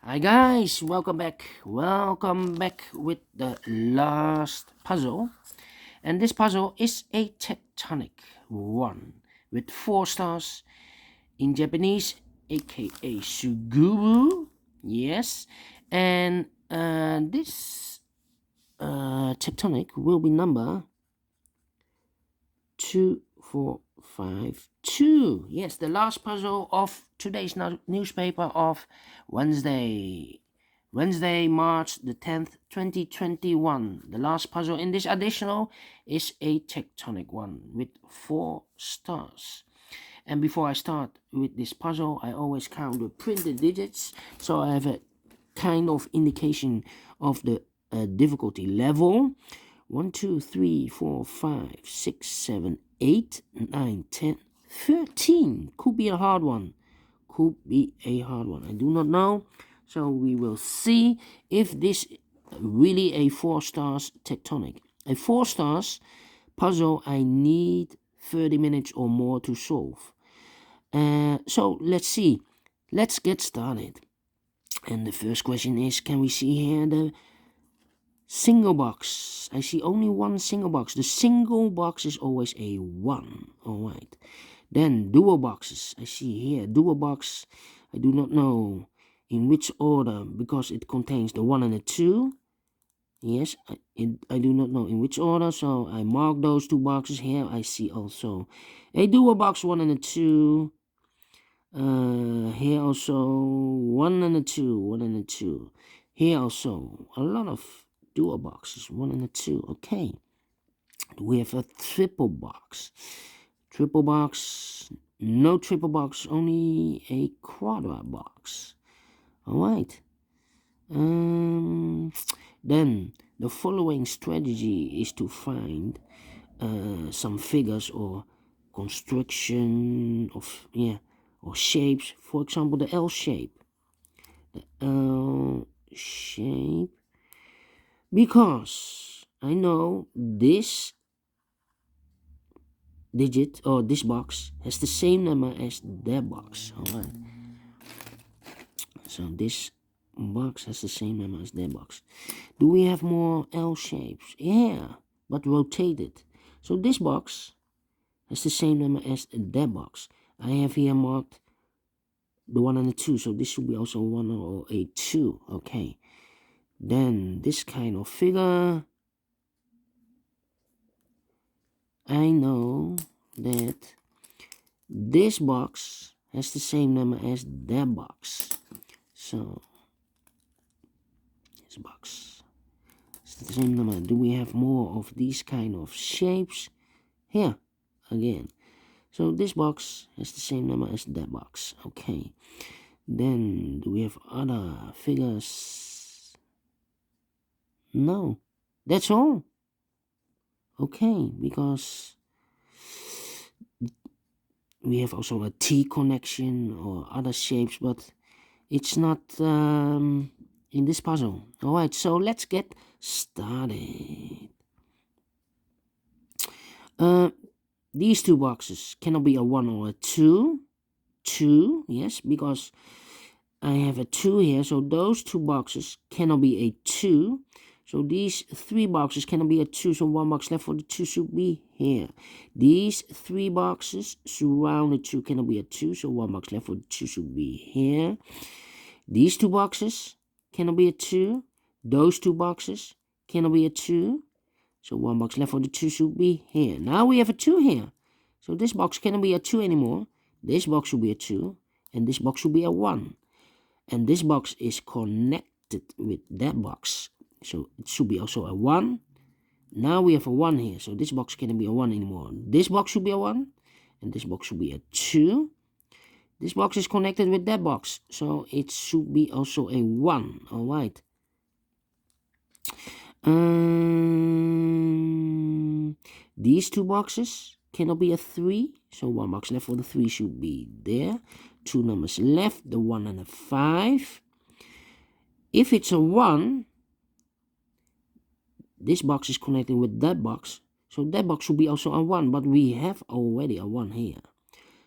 Hi guys, welcome back. Welcome back with the last puzzle. And this puzzle is a Tectonic one with 4 stars in Japanese, a.k.a. Suguru. Yes. And this Tectonic will be number 2452. Yes, the last puzzle of today's newspaper of Wednesday, March the 10th, 2021. The last puzzle in this additional is a Tectonic one with 4 stars. And before I start with this puzzle, I always count the printed digits, so I have a kind of indication of the difficulty level. 1, 2, 3, 4, 5, 6, 7, 8, 9, 10, 13. Could be a hard one. Could be a hard one. I do not know. So we will see if this really a 4 stars Tectonic. A 4 stars puzzle I need 30 minutes or more to solve. So let's see. Let's get started. And the first question is, can we see here the single box? I see only one single box. The single box is always a 1. Alright. Then dual boxes. I see here dual box. I do not know in which order because it contains the 1 and the 2. Yes, I do not know in which order, so I mark those 2 boxes here. I see also a dual box 1 and a 2. Here also 1 and a 2, 1 and a 2. Here also a lot of dual boxes, 1 and a 2. Okay, we have a triple box. Triple box, no triple box, only a quadra box. Alright. Then the following strategy is to find some figures or construction of or shapes. For example, the L shape. The L shape, because I know this digit or this box has the same number as that box. Alright. So this box has the same number as that box. Do we have more L shapes? Yeah, but rotated. So this box has the same number as that box. I have here marked the 1 and the 2, so this should be also 1 or a 2. Okay. Then this kind of figure, I know that this box has the same number as that box. So this box is the same number. Do we have more of these kind of shapes? Here again. So this box has the same number as that box. Okay. Then do we have other figures? No. That's all. Okay, because we have also a T connection or other shapes, but it's not in this puzzle. Alright, so let's get started. These 2 boxes cannot be a 1 or a 2. 2, yes, because I have a 2 here, so those 2 boxes cannot be a 2. So these 3 boxes cannot be a 2, so 1 box left for the 2 should be here. These 3 boxes surround the 2 cannot be a 2, so 1 box left for the 2 should be here. These 2 boxes cannot be a 2. Those 2 boxes cannot be a 2, so 1 box left for the 2 should be here. Now we have a 2 here, so this box cannot be a 2 anymore. This box should be a 2, and this box should be a 1. And this box is connected with that box, so it should be also a 1. Now we have a 1 here, so this box cannot be a 1 anymore. This box should be a 1, and this box should be a 2. This box is connected with that box, so it should be also a 1. Alright. These 2 boxes cannot be a 3, so 1 box left for the 3 should be there. 2 numbers left, the 1 and the 5. If it's a 1, this box is connected with that box, so that box should be also a 1, but we have already a 1 here.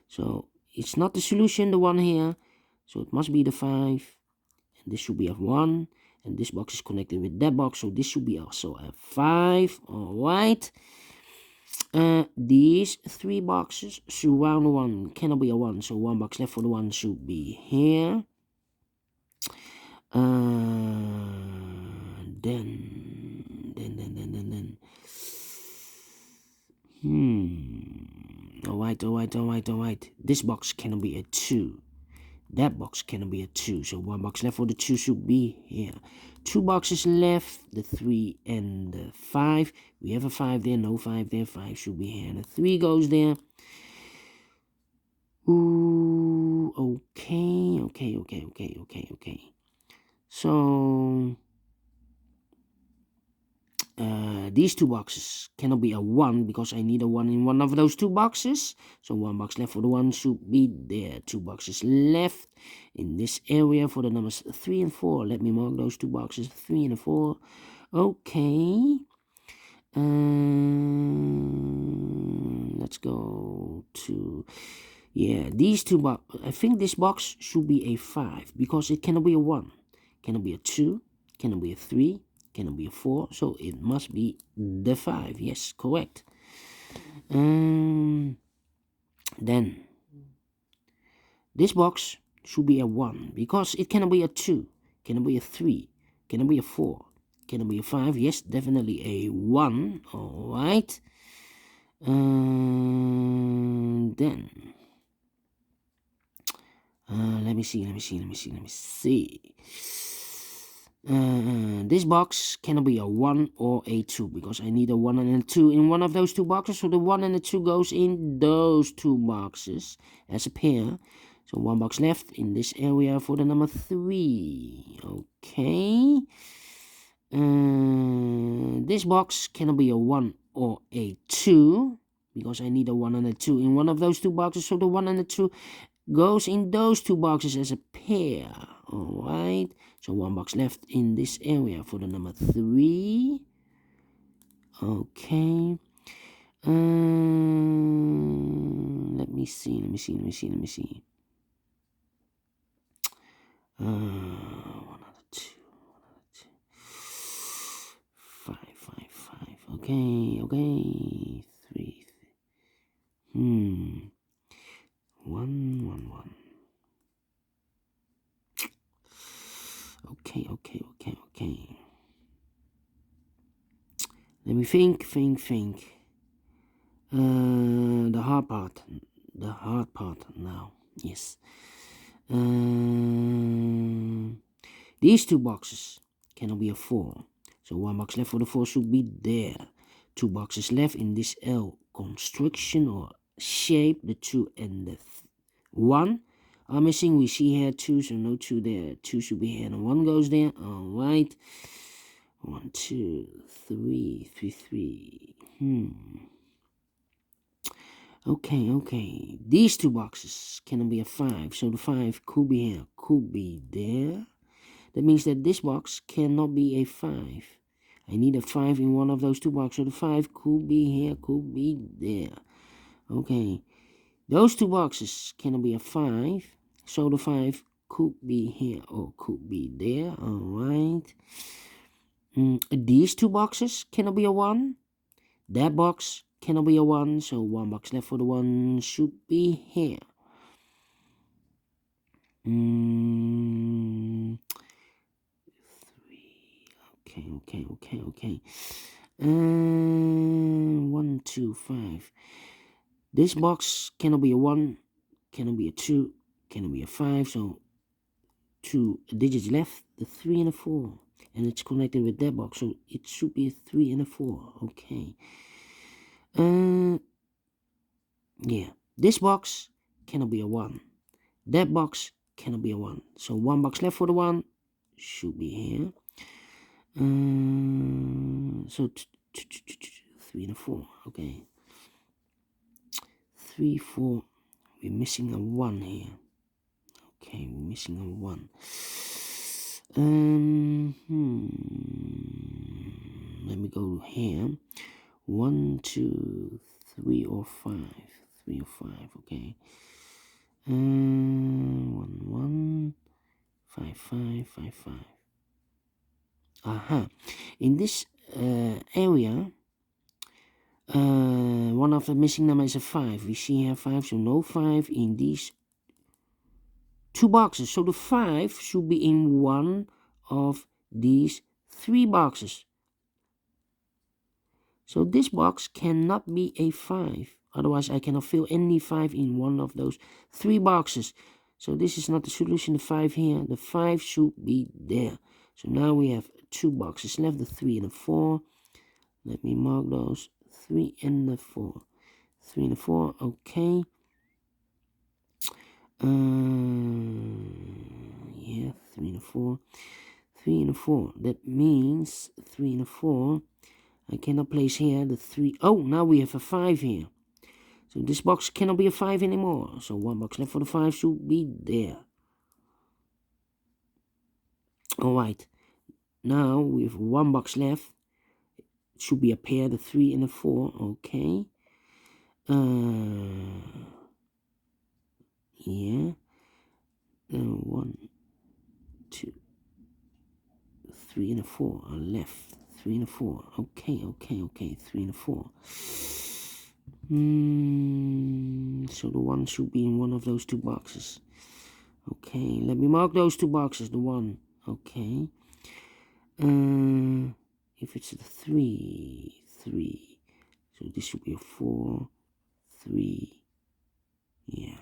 So it's not the solution, the 1 here, so it must be the 5, and this should be a 1, and this box is connected with that box, so this should be also a 5. All right. These 3 boxes surround 1 cannot be a 1, so 1 box left for the 1 should be here. Then. Alright. This box cannot be a 2. That box cannot be a 2, so 1 box left for the 2 should be here. 2 boxes left, the 3 and the 5. We have a 5 there, no 5 there, 5 should be here, and the 3 goes there. Ooh, okay. So these 2 boxes cannot be a 1 because I need a 1 in one of those 2 boxes. So 1 box left for the 1 should be there. 2 boxes left in this area for the numbers 3 and 4. Let me mark those 2 boxes, 3 and 4. Okay. Let's go to, yeah, these 2 boxes. I think this box should be a 5 because it cannot be a 1, cannot be a 2, cannot be a 3, cannot be a 4, so it must be the 5. Yes, correct. Then this box should be a 1 because it cannot be a 2, cannot be a 3, cannot be a 4, cannot be a 5. Yes, definitely a 1. All right. Then let me see. This box cannot be a 1 or a 2 because I need a 1 and a 2 in one of those 2 boxes, so the 1 and the 2 goes in those 2 boxes as a pair. So 1 box left in this area for the number 3. Okay. This box cannot be a 1 or a 2 because I need a 1 and a 2 in one of those 2 boxes, so the 1 and the 2 goes in those 2 boxes as a pair. All right, so 1 box left in this area for the number 3. Okay. Let me see. 1 other 2. 5. Okay. 3. 1. Okay. Let me think. The hard part now. Yes. These 2 boxes cannot be a 4, so 1 box left for the 4 should be there. 2 boxes left in this L construction or shape. The 2 and the 1 are missing. We see here 2, so no 2 there. 2 should be here, and 1 goes there. All right. 1, 2, 3. Okay. These 2 boxes cannot be a 5, so the 5 could be here, could be there. That means that this box cannot be a 5. I need a 5 in one of those 2 boxes, so the 5 could be here, could be there. Okay. Those 2 boxes cannot be a 5, so the 5 could be here or could be there. All right. These 2 boxes cannot be a 1. That box cannot be a 1, so 1 box left for the 1 should be here. 3. Okay. 1, 2, 5. This box cannot be a 1, cannot be a 2, cannot be a 5, so 2 digits left, the 3 and a 4, and it's connected with that box, so it should be a 3 and a 4. Okay. Yeah, this box cannot be a 1. That box cannot be a 1, so 1 box left for the 1 should be here. So 3 and a 4. Okay. 3, 4. We're missing a 1 here. Okay, we're missing a 1. Let me go here. 1, 2, 3 or 5. 3 or 5. Okay. 1, 1, 5, 5, 5, 5. Aha. In this area, one of the missing numbers is a 5. We see here 5, so no 5 in these two boxes. So the 5 should be in one of these three boxes. So this box cannot be a 5. Otherwise, I cannot fill any 5 in one of those three boxes. So this is not the solution, the 5 here. The 5 should be there. So now we have two boxes left, the 3 and the 4. Let me mark those. 3 and the 4. 3 and the 4, okay. Yeah, 3 and the 4. 3 and the 4. That means 3 and the 4. I cannot place here the 3. Oh, now we have a 5 here. So this box cannot be a 5 anymore. So one box left for the 5 should be there. Alright. Now we have one box left. It should be a pair, the 3 and the 4. Okay. Yeah. 1, 2, 3 and a 4 are left. 3 and a 4. Okay. 3 and a 4. So the 1 should be in one of those two boxes. Okay, let me mark those two boxes. The 1. Okay. If it's the 3, 3. So this should be a 4, 3. Yeah.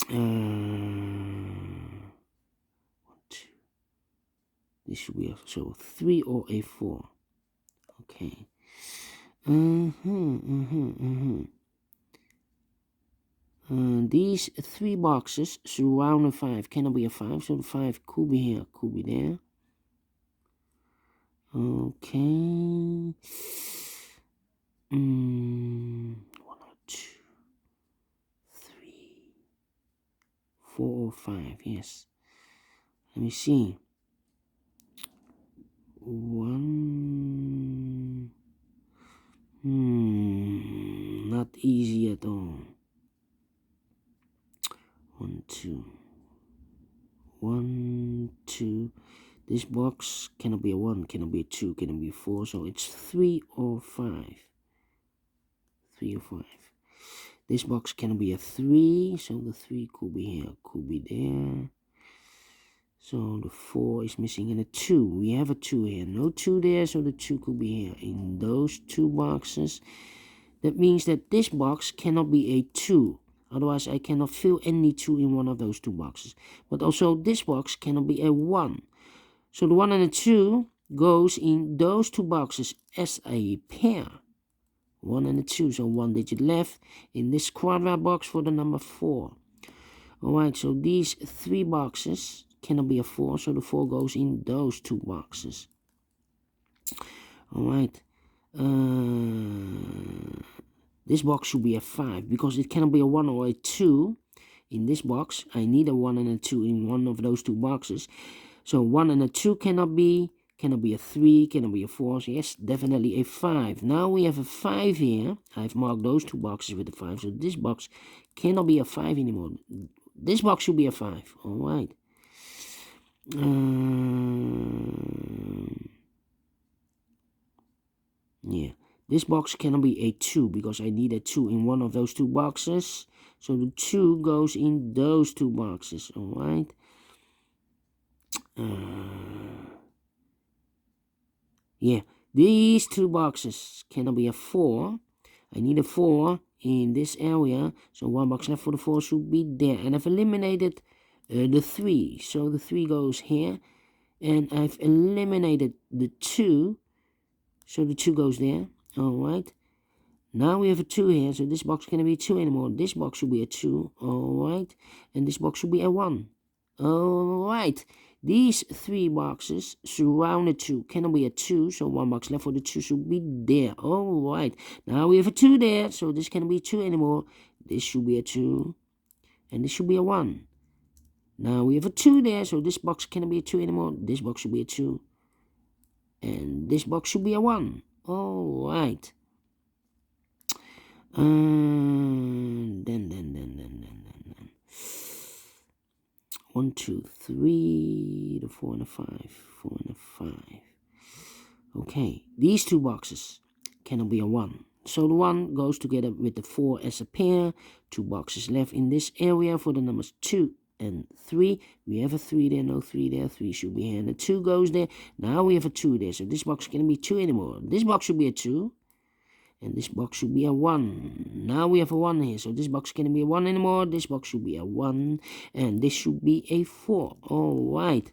1, 2. This should be a 3 or a 4. Okay. These three boxes surround a 5. Cannot be a 5, so the 5 could be here, could be there. Okay. 1 or 2, 3, 4 or 5. Yes. Let me see. 1. Not easy at all. 1, 2. 1, 2. This box cannot be a 1, cannot be a 2, cannot be a 4. So it's 3 or 5. 3 or 5. This box cannot be a 3. So the 3 could be here, could be there. So the 4 is missing and a 2. We have a 2 here. No 2 there, so the 2 could be here. In those two boxes. That means that this box cannot be a 2. Otherwise, I cannot fill any 2 in one of those two boxes. But also, this box cannot be a 1. So the 1 and the 2 goes in those two boxes as a pair. 1 and a 2, so 1 digit left in this quadrat box for the number 4. Alright, so these three boxes cannot be a 4, so the 4 goes in those two boxes. Alright. This box should be a 5 because it cannot be a 1 or a 2 in this box. I need a 1 and a 2 in one of those two boxes. So 1 and a 2 cannot be a 3, cannot be a 4. So yes, definitely a 5. Now we have a 5 here. I've marked those two boxes with a 5. So this box cannot be a 5 anymore. This box should be a 5. Alright. Yeah. This box cannot be a 2 because I need a 2 in one of those two boxes. So the 2 goes in those two boxes. Alright. Yeah. These two boxes cannot be a 4. I need a 4 in this area. So one box left for the 4 should be there. And I've eliminated the 3. So the 3 goes here. And I've eliminated the 2. So the 2 goes there. Alright. Now we have a 2 here. So this box cannot be a 2 anymore. This box should be a 2. Alright. And this box should be a 1. Alright. These three boxes surround the 2. Cannot be a 2. So one box left for the 2 should be there. Alright. Now we have a 2 there. So this cannot be a 2 anymore. This should be a 2. And this should be a 1. Now we have a 2 there. So this box cannot be a 2 anymore. This box should be a 2. And this box should be a 1. Alright. Then. 1, 2, 3, the 4 and a 5, 4 and a 5. Okay, these two boxes cannot be a 1. So the 1 goes together with the 4 as a pair. 2 boxes left in this area for the numbers 2 and 3. We have a 3 there, no 3 there. 3 should be here, and the 2 goes there. Now we have a 2 there, so this box cannot be 2 anymore. This box should be a 2. And this box should be a 1. Now we have a 1 here, so this box cannot be a 1 anymore. This box should be a 1, and this should be a 4. Alright.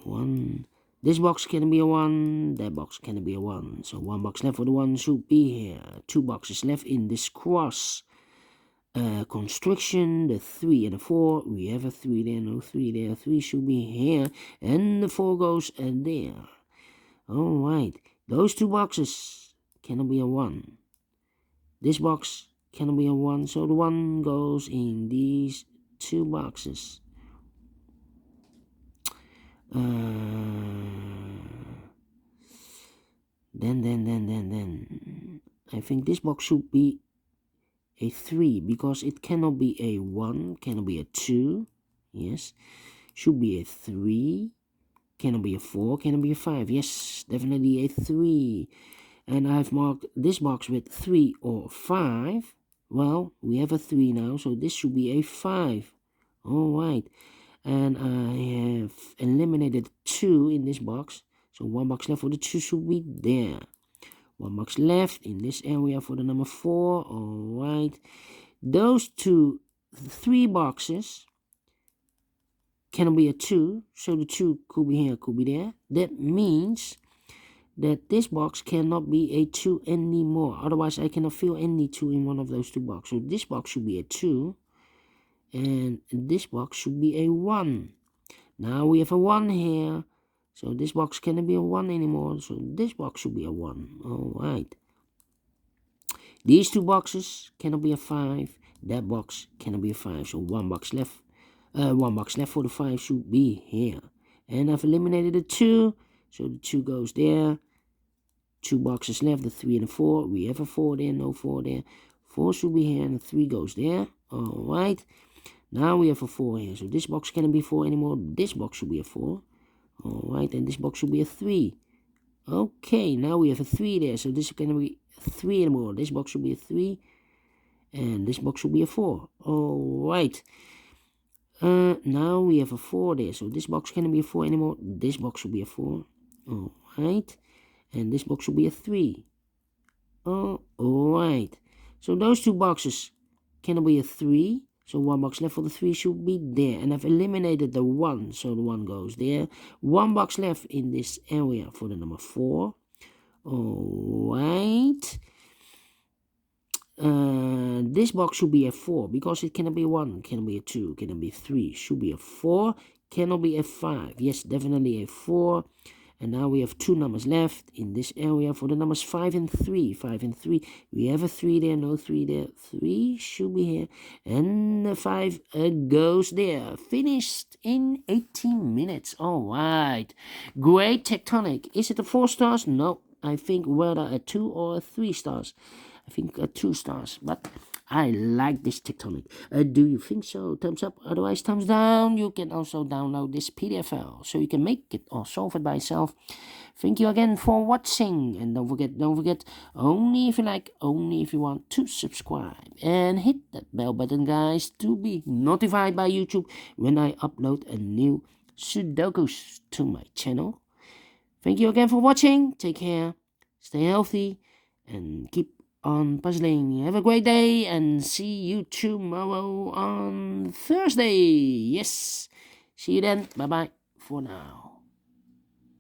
1. This box can be a 1, that box can be a 1. So 1 box left for the 1 should be here. 2 boxes left in this cross constriction, the 3 and the 4. We have a 3 there, no 3 there. 3 should be here, and the 4 goes there. Alright, those 2 boxes cannot be a 1. This box cannot be a 1, so the 1 goes in these 2 boxes. Then I think this box should be a 3, because it cannot be a 1, cannot be a 2. Yes, should be a 3, cannot be a 4, cannot be a 5. Yes, definitely a 3. And I've marked this box with 3 or 5. Well, we have a 3 now, so this should be a 5. Alright, and I have eliminated 2 in this box, so 1 box left for the 2 should be there. 1 box left in this area for the number 4. Alright, those 3 boxes cannot be a 2, so the 2 could be here, could be there. That means that this box cannot be a 2 anymore, otherwise I cannot fill any 2 in one of those 2 boxes. So this box should be a 2, and this box should be a 1. Now we have a 1 here, so this box cannot be a 1 anymore, so this box should be a 1. Alright, these 2 boxes cannot be a 5, that box cannot be a 5, so 1 box left. 1 box left for the 5 should be here, and I've eliminated the 2, so the 2 goes there. 2 boxes left, the 3 and the 4. We have a 4 there, no 4 there. 4 should be here, and the 3 goes there. Alright, now we have a 4 here, so this box cannot be 4 anymore. This box should be a 4. Alright, and this box should be a 3. Okay, now we have a 3 there, so this cannot be 3 anymore. This box should be a 3, and this box should be a 4. Alright, now we have a 4 there, so this box cannot be a 4 anymore. This box should be a 4. Alright, and this box should be a 3. Alright, so those 2 boxes cannot be a 3, so 1 box left for the 3 should be there, and I've eliminated the 1, so the 1 goes there. 1 box left in this area for the number 4. Alright, this box should be a 4, because it cannot be a 1, cannot be a 2, cannot be a 3, should be a 4, cannot be a 5. Yes, definitely a 4. And now we have 2 numbers left in this area for the numbers 5 and 3. 5 and 3. We have a 3 there, no 3 there. 3 should be here. And the 5 goes there. Finished in 18 minutes. Alright. Great Tectonic. Is it a 4 stars? No. I think whether a 2 or a 3 stars. I think 2 stars. But I like this Tectonic. Do you think so? Thumbs up, otherwise thumbs down. You can also download this PDF file so you can make it or solve it by yourself. Thank you again for watching, and don't forget, only if you like, only if you want, to subscribe and hit that bell button, guys, to be notified by YouTube when I upload a new Sudokus to my channel. Thank you again for watching. Take care, stay healthy, and keep on puzzling. Have a great day, and see you tomorrow on Thursday. Yes, see you then. Bye bye for now.